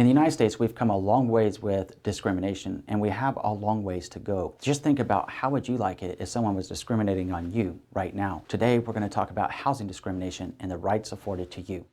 In the United States, we've come a long ways with discrimination, and we have a long ways to go. Just think about how would you like it if someone was discriminating on you right now. Today, we're going to talk about housing discrimination and the rights afforded to you.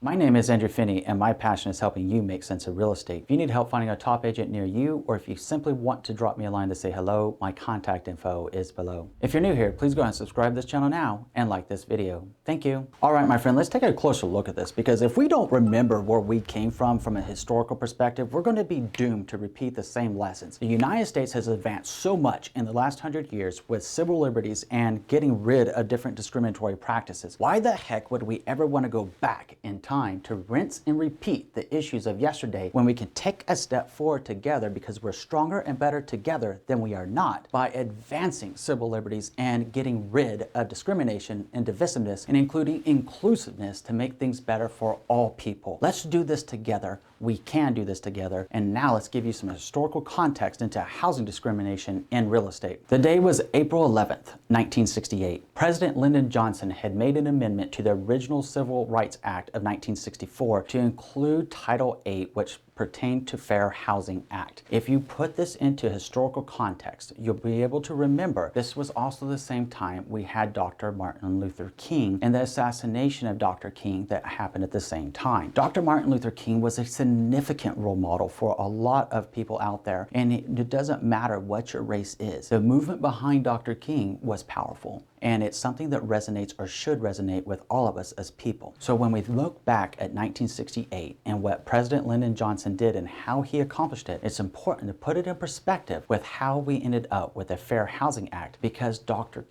My name is Andrew Finney, and my passion is helping you make sense of real estate. If you need help finding a top agent near you, or if you simply want to drop me a line to say hello, my contact info is below. If you're new here, please go ahead and subscribe to this channel now and like this video. Thank you. All right, my friend, let's take a closer look at this, because if we don't remember where we came from a historical perspective, we're going to be doomed to repeat the same lessons. The United States has advanced so much in the last 100 years with civil liberties and getting rid of different discriminatory practices. Why the heck would we ever want to go back in time to rinse and repeat the issues of yesterday when we can take a step forward together, because we're stronger and better together than we are not, by advancing civil liberties and getting rid of discrimination and divisiveness and including inclusiveness to make things better for all people. Let's do this together. We can do this together. And now let's give you some historical context into housing discrimination in real estate. The day was April 11th, 1968. President Lyndon Johnson had made an amendment to the original Civil Rights Act of 1964 to include Title VIII, which pertained to Fair Housing Act. If you put this into historical context, you'll be able to remember this was also the same time we had Dr. Martin Luther King and the assassination of Dr. King that happened at the same time. Dr. Martin Luther King was a significant role model for a lot of people out there, and it doesn't matter what your race is. The movement behind Dr. King was powerful, and it's something that resonates or should resonate with all of us as people. So when we look back at 1968 and what President Lyndon Johnson did and how he accomplished it, it's important to put it in perspective with how we ended up with the Fair Housing Act, because Dr.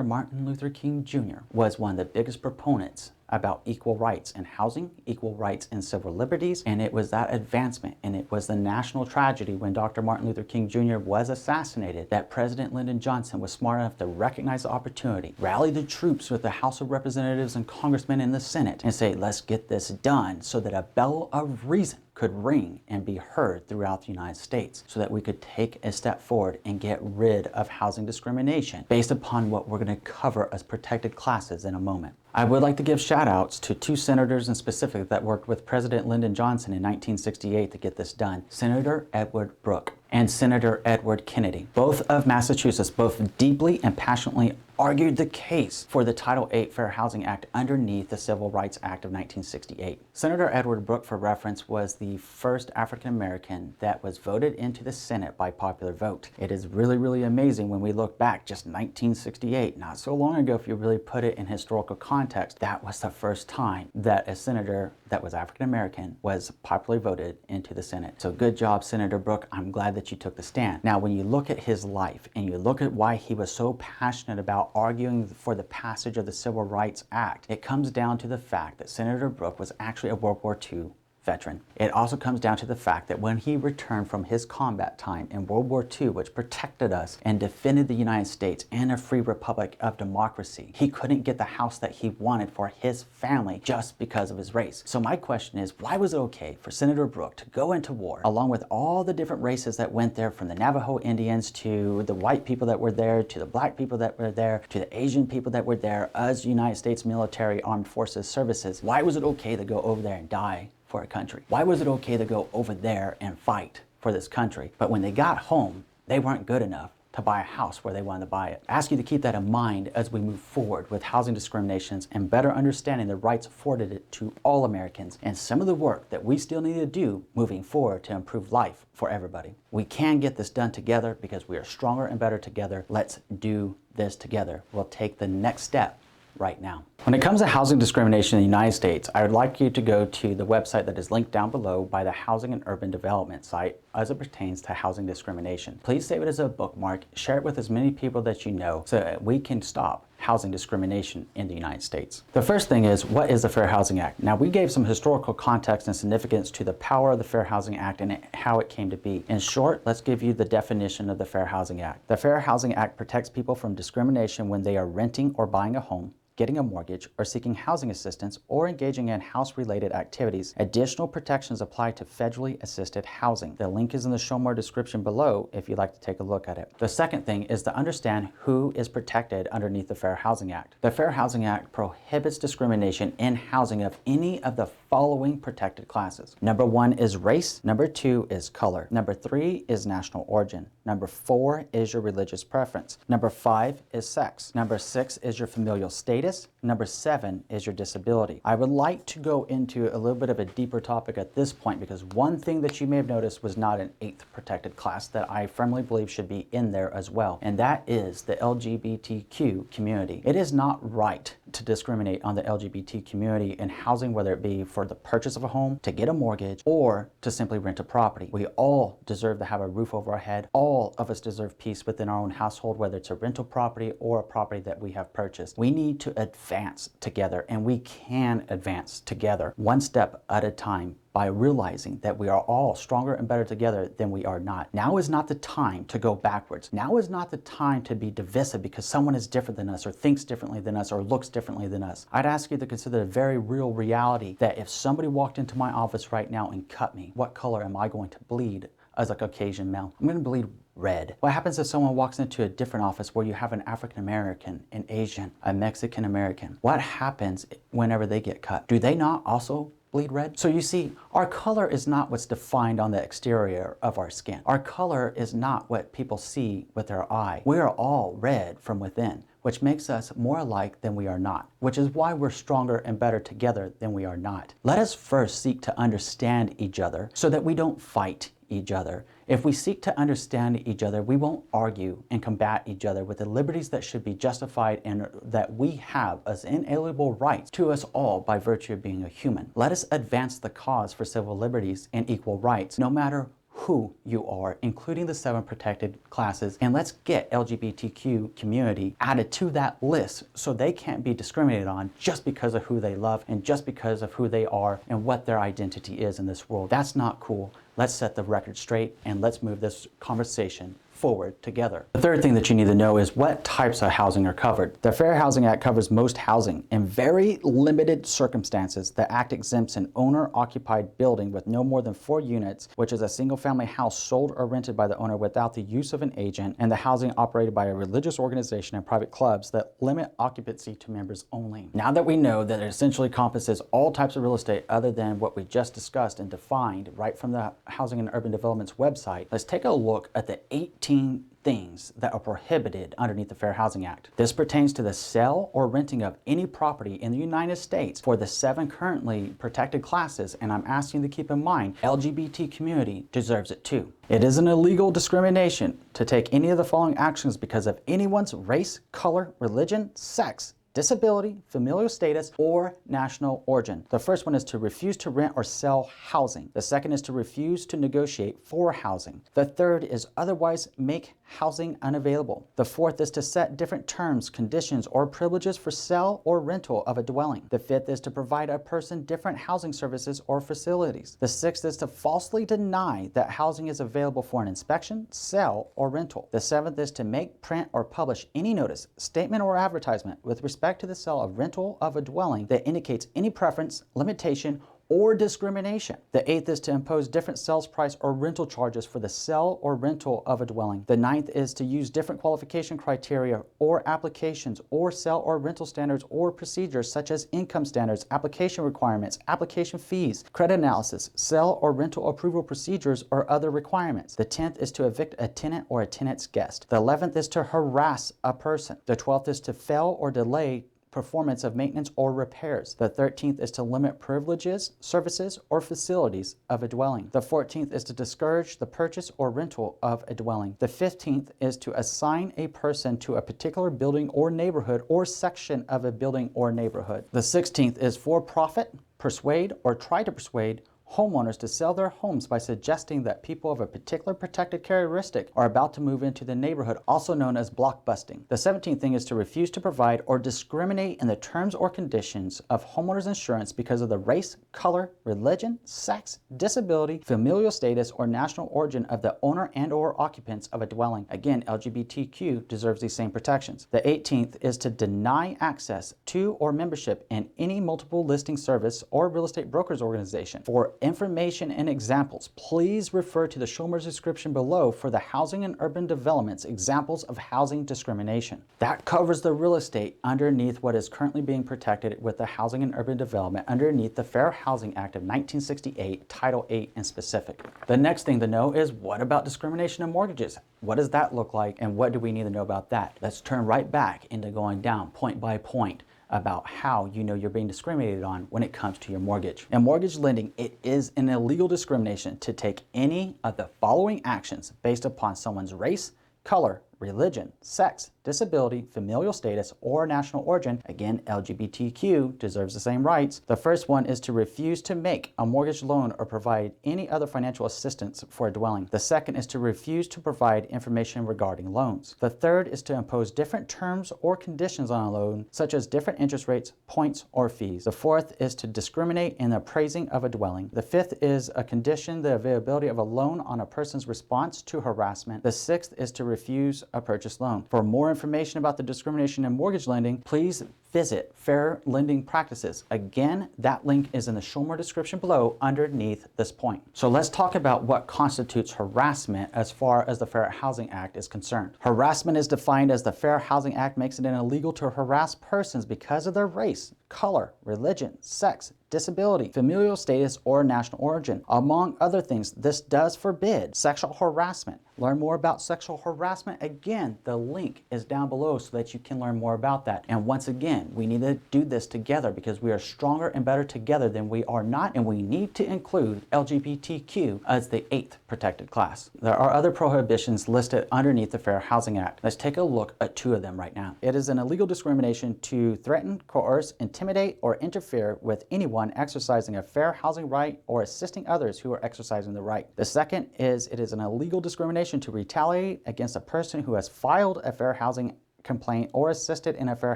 Martin Luther King Jr. was one of the biggest proponents about equal rights in housing, equal rights in civil liberties, and it was that advancement, and it was the national tragedy when Dr. Martin Luther King Jr. was assassinated that President Lyndon Johnson was smart enough to recognize the opportunity, rally the troops with the House of Representatives and congressmen in the Senate, and say, let's get this done so that a bell of reason could ring and be heard throughout the United States, so that we could take a step forward and get rid of housing discrimination based upon what we're going to cover as protected classes in a moment. I would like to give shout outs to two senators in specific that worked with President Lyndon Johnson in 1968 to get this done: Senator Edward Brooke and Senator Edward Kennedy, both of Massachusetts, both deeply and passionately argued the case for the Title VIII Fair Housing Act underneath the Civil Rights Act of 1968. Senator Edward Brooke, for reference, was the first African American that was voted into the Senate by popular vote. It is really, really amazing when we look back just 1968, not so long ago. If you really put it in historical context, that was the first time that a senator that was African American was popularly voted into the Senate. So good job, Senator Brooke. I'm glad that you took the stand. Now, when you look at his life and you look at why he was so passionate about arguing for the passage of the Civil Rights Act, it comes down to the fact that Senator Brooke was actually a World War II veteran. It also comes down to the fact that when he returned from his combat time in World War II, which protected us and defended the United States and a free republic of democracy, he couldn't get the house that he wanted for his family just because of his race. So my question is, why was it okay for Senator Brooke to go into war along with all the different races that went there, from the Navajo Indians to the white people that were there, to the black people that were there, to the Asian people that were there as United States military armed forces services? Why was it okay to go over there and die for a country? Why was it okay to go over there and fight for this country, but when they got home, they weren't good enough to buy a house where they wanted to buy it? I ask you to keep that in mind as we move forward with housing discriminations and better understanding the rights afforded to all Americans, and some of the work that we still need to do moving forward to improve life for everybody. We can get this done together because we are stronger and better together. Let's do this together. We'll take the next step right now. When it comes to housing discrimination in the United States, I would like you to go to the website that is linked down below by the Housing and Urban Development site as it pertains to housing discrimination. Please save it as a bookmark, share it with as many people that you know so that we can stop housing discrimination in the United States. The first thing is, what is the Fair Housing Act? Now, we gave some historical context and significance to the power of the Fair Housing Act and how it came to be. In short, let's give you the definition of the Fair Housing Act. The Fair Housing Act protects people from discrimination when they are renting or buying a home. getting a mortgage, or seeking housing assistance, or engaging in house-related activities. Additional protections apply to federally assisted housing. The link is in the Show More description below if you'd like to take a look at it. The second thing is to understand who is protected underneath the Fair Housing Act. The Fair Housing Act prohibits discrimination in housing of any of the following protected classes. Number 1 is race. Number 2 is color. Number 3 is national origin. Number 4 is your religious preference. Number 5 is sex. Number 6 is your familial status. Number 7 is your disability. I would like to go into a little bit of a deeper topic at this point because one thing that you may have noticed was not an 8th protected class that I firmly believe should be in there as well, and that is the LGBTQ community. It is not right to discriminate on the LGBT community in housing, whether it be for the purchase of a home, to get a mortgage, or to simply rent a property. We all deserve to have a roof over our head. All of us deserve peace within our own household, whether it's a rental property or a property that we have purchased. We need to advance together, and we can advance together one step at a time by realizing that we are all stronger and better together than we are not. Now is not the time to go backwards. Now is not the time to be divisive because someone is different than us or thinks differently than us or looks differently than us. I'd ask you to consider the very real reality that if somebody walked into my office right now and cut me, what color am I going to bleed as a Caucasian male? I'm going to bleed red. What happens if someone walks into a different office where you have an African American, an Asian, a Mexican American? What happens whenever they get cut? Do they not also bleed red? So you see, our color is not what's defined on the exterior of our skin. Our color is not what people see with their eye. We are all red from within, which makes us more alike than we are not, which is why we're stronger and better together than we are not. Let us first seek to understand each other so that we don't fight each other. If we seek to understand each other, we won't argue and combat each other with the liberties that should be justified and that we have as inalienable rights to us all by virtue of being a human. Let us advance the cause for civil liberties and equal rights, no matter who you are, including the 7 protected classes, and let's get LGBTQ community added to that list so they can't be discriminated on just because of who they love and just because of who they are and what their identity is in this world. That's not cool. Let's set the record straight and let's move this conversation forward together. The third thing that you need to know is what types of housing are covered. The Fair Housing Act covers most housing. In very limited circumstances, the Act exempts an owner-occupied building with no more than 4 units, which is a single-family house sold or rented by the owner without the use of an agent, and the housing operated by a religious organization and private clubs that limit occupancy to members only. Now that we know that it essentially encompasses all types of real estate other than what we just discussed and defined right from the Housing and Urban Development's website, let's take a look at the 18 things that are prohibited underneath the Fair Housing Act. This pertains to the sale or renting of any property in the United States for the 7 currently protected classes, and I'm asking you to keep in mind, LGBT community deserves it too. It is an illegal discrimination to take any of the following actions because of anyone's race, color, religion, sex, disability, familial status, or national origin. The first one is to refuse to rent or sell housing. The second is to refuse to negotiate for housing. The third is otherwise make housing unavailable. The fourth is to set different terms, conditions, or privileges for sale or rental of a dwelling. The fifth is to provide a person different housing services or facilities. The sixth is to falsely deny that housing is available for an inspection, sale, or rental. The seventh is to make, print, or publish any notice, statement, or advertisement with respect to the sale of rental of a dwelling that indicates any preference, limitation, or discrimination. The eighth is to impose different sales price or rental charges for the sale or rental of a dwelling. The ninth is to use different qualification criteria or applications or sale or rental standards or procedures such as income standards, application requirements, application fees, credit analysis, sale or rental approval procedures, or other requirements. The 10th is to evict a tenant or a tenant's guest. The 11th is to harass a person. The 12th is to fail or delay performance of maintenance or repairs. The 13th is to limit privileges, services, or facilities of a dwelling. The 14th is to discourage the purchase or rental of a dwelling. The 15th is to assign a person to a particular building or neighborhood or section of a building or neighborhood. The 16th is for profit, persuade, or try to persuade, homeowners to sell their homes by suggesting that people of a particular protected characteristic are about to move into the neighborhood, also known as blockbusting. The 17th thing is to refuse to provide or discriminate in the terms or conditions of homeowners insurance because of the race, color, religion, sex, disability, familial status, or national origin of the owner and or occupants of a dwelling. Again, LGBTQ deserves these same protections. The 18th is to deny access to or membership in any multiple listing service or real estate brokers organization. For information and examples, please refer to the Schomer's description below for the Housing and Urban Development's examples of housing discrimination. That covers the real estate underneath what is currently being protected with the Housing and Urban Development underneath the Fair Housing Act of 1968, Title 8 in specific. The next thing to know is, what about discrimination in mortgages? What does that look like, and what do we need to know about that? Let's turn right back into going down point by point about how you know you're being discriminated on when it comes to your mortgage. In mortgage lending, it is an illegal discrimination to take any of the following actions based upon someone's race, color, religion, sex, disability, familial status, or national origin. Again, LGBTQ deserves the same rights. The first one is to refuse to make a mortgage loan or provide any other financial assistance for a dwelling. The second is to refuse to provide information regarding loans. The third is to impose different terms or conditions on a loan, such as different interest rates, points, or fees. The fourth is to discriminate in the appraising of a dwelling. The fifth is a condition the availability of a loan on a person's response to harassment. The sixth is to refuse a purchase loan. For more information about the discrimination in mortgage lending, please visit Fair Lending Practices. Again, that link is in the Schomer description below underneath this point. So let's talk about what constitutes harassment as far as the Fair Housing Act is concerned. Harassment is defined as the Fair Housing Act makes it illegal to harass persons because of their race, color, religion, sex, disability, familial status, or national origin. Among other things, this does forbid sexual harassment. Learn more about sexual harassment. Again, the link is down below so that you can learn more about that. And once again, we need to do this together because we are stronger and better together than we are not, and we need to include LGBTQ as the 8th protected class. There are other prohibitions listed underneath the Fair Housing Act. Let's take a look at 2 of them right now. It is an illegal discrimination to threaten, coerce, intimidate, or interfere with anyone exercising a fair housing right or assisting others who are exercising the right. The second is it is an illegal discrimination to retaliate against a person who has filed a fair housing complaint or assisted in a fair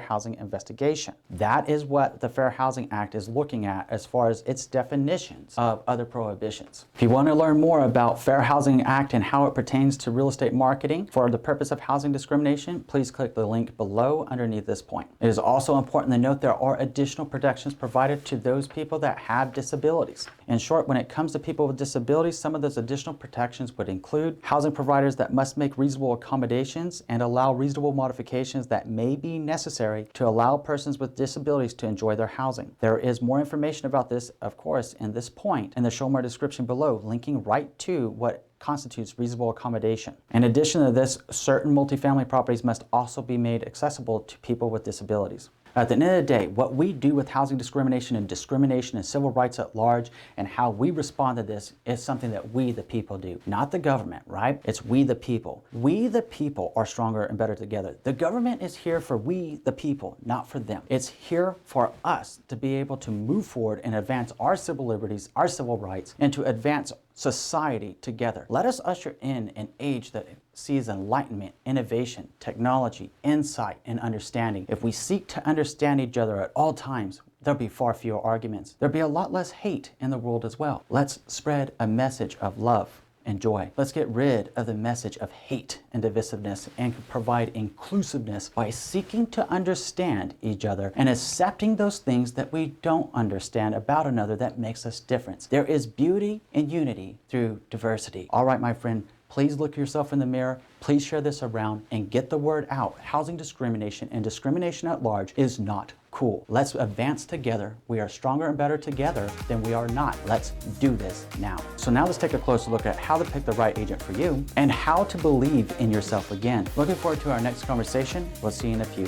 housing investigation. That is what the Fair Housing Act is looking at as far as its definitions of other prohibitions. If you want to learn more about Fair Housing Act and how it pertains to real estate marketing for the purpose of housing discrimination, please click the link below underneath this point. It is also important to note there are additional protections provided to those people that have disabilities. In short, when it comes to people with disabilities, some of those additional protections would include housing providers that must make reasonable accommodations and allow reasonable modifications that may be necessary to allow persons with disabilities to enjoy their housing. There is more information about this, of course, in this point in the Schomer description below, linking right to what constitutes reasonable accommodation. In addition to this, certain multifamily properties must also be made accessible to people with disabilities. At the end of the day, what we do with housing discrimination and civil rights at large and how we respond to this is something that we the people do. Not the government, right? It's we the people. We the people are stronger and better together. The government is here for we the people, not for them. It's here for us to be able to move forward and advance our civil liberties, our civil rights, and to advance society together. Let us usher in an age that sees enlightenment, innovation, technology, insight, and understanding. If we seek to understand each other at all times, there'll be far fewer arguments. There'll be a lot less hate in the world as well. Let's spread a message of love and joy. Let's get rid of the message of hate and divisiveness and provide inclusiveness by seeking to understand each other and accepting those things that we don't understand about another that makes us different. There is beauty in unity through diversity. All right, my friend, please look yourself in the mirror. Please share this around and get the word out. Housing discrimination and discrimination at large is not cool. Let's advance together. We are stronger and better together than we are not. Let's do this now. So now let's take a closer look at how to pick the right agent for you and how to believe in yourself again. Looking forward to our next conversation. We'll see you in a few.